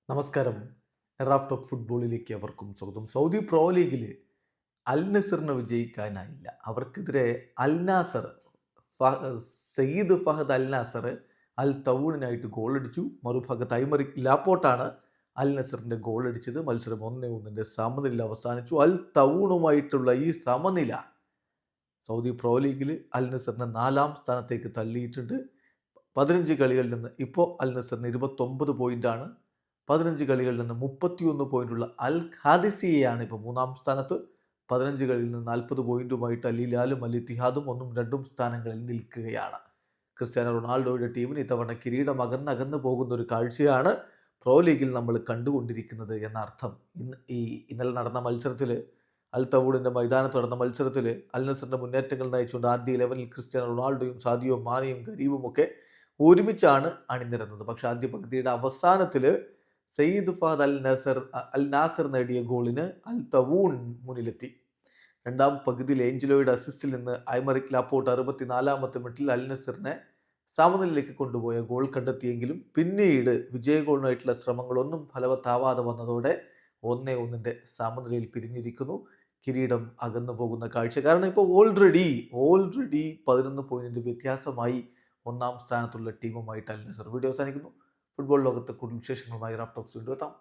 നമസ്കാരം. Raf talk ഫുട്ബോളിലേക്ക് അവർക്കും സ്വാഗതം. സൗദി പ്രോ ലീഗിൽ അൽ നസറിന് വിജയിക്കാനായില്ല. അവർക്കെതിരെ അൽ നാസർ, സയ്യിദ് ഫഹദ് അൽ നാസർ അൽ തവൂണിനായിട്ട് ഗോളടിച്ചു. മറുഭാഗത്ത് ഐമറിക് ലാപ്പോർട്ടാണ് അൽ നസറിൻ്റെ ഗോളടിച്ചത്. മത്സരം 1-1 സമനില അവസാനിച്ചു. അൽ തവൂണുമായിട്ടുള്ള ഈ സമനില സൗദി പ്രോ ലീഗിൽ അൽ നസറിനെ 4-ാം സ്ഥാനത്തേക്ക് തള്ളിയിട്ടുണ്ട്. 15 കളികളിൽ നിന്ന് ഇപ്പോൾ അൽ നസറിന് 29 പോയിൻ്റാണ്. 15 കളികളിൽ നിന്ന് 31 പോയിന്റുള്ള അൽ ഖാദിസിയെയാണ് ഇപ്പോൾ 3-ാം സ്ഥാനത്ത്. 15 കളിയിൽ നിന്ന് 40 പോയിന്റുമായിട്ട് അൽ ഹിലാലും അൽ ഇത്തിഹാദും 1-2 സ്ഥാനങ്ങളിൽ നിൽക്കുകയാണ്. ക്രിസ്ത്യാനോ റൊണാൾഡോയുടെ ടീമിന് ഇത്തവണ കിരീടം അകന്നകന്ന് പോകുന്ന ഒരു കാഴ്ചയാണ് പ്രോ ലീഗിൽ നമ്മൾ കണ്ടുകൊണ്ടിരിക്കുന്നത് എന്നർത്ഥം. ഇന്നലെ നടന്ന മത്സരത്തിൽ, അൽ തവൂണിൻ്റെ മൈതാനത്ത് നടന്ന മത്സരത്തിൽ അൽ നസറിൻ്റെ മുന്നേറ്റങ്ങൾ നയിച്ചുകൊണ്ട് ആദ്യ 11-ൽ ക്രിസ്ത്യാനോ റൊണാൾഡോയും സാദിയോ മാനയും കരീമും ഒക്കെ ഒരുമിച്ചാണ് അണിനിരന്നത്. പക്ഷേ ആദ്യ പകുതിയുടെ അവസാനത്തിൽ സയ്യിദ് ഫഹദ് അൽ നാസർ നേടിയ ഗോളിന് അൽ തവൂൺ മുന്നിലെത്തി. രണ്ടാം പകുതിയിൽ ഏഞ്ചലോയുടെ അസിസ്റ്റിൽ നിന്ന് ഐമറിക് ലാപ്പോർട്ട് 64-ാമത്തെ മിനിറ്റിൽ അൽ നസറിനെ സമനിലയിലേക്ക് കൊണ്ടുപോയ ഗോൾ കണ്ടെത്തിയെങ്കിലും പിന്നീട് വിജയ ഗോളിനായിട്ടുള്ള ശ്രമങ്ങളൊന്നും ഫലവത്താവാതെ വന്നതോടെ 1-1 സമനിലയിൽ പിരിഞ്ഞിരിക്കുന്നു. കിരീടം അകന്നു പോകുന്ന കാഴ്ച. കാരണം ഇപ്പോൾ ഓൾറെഡി 11 പോയിന്റിൻ്റെ വ്യത്യാസമായി 1-ാം സ്ഥാനത്തുള്ള ടീമുമായിട്ട് അൽ നസർ. വീഡിയോ അവസാനിക്കുന്നു. ഫുട്ബോൾ ലോകത്തെ കൂടുതൽ വിശേഷങ്ങളുമായി റാഫ് ടോക്സ് വീണ്ടും എത്താം.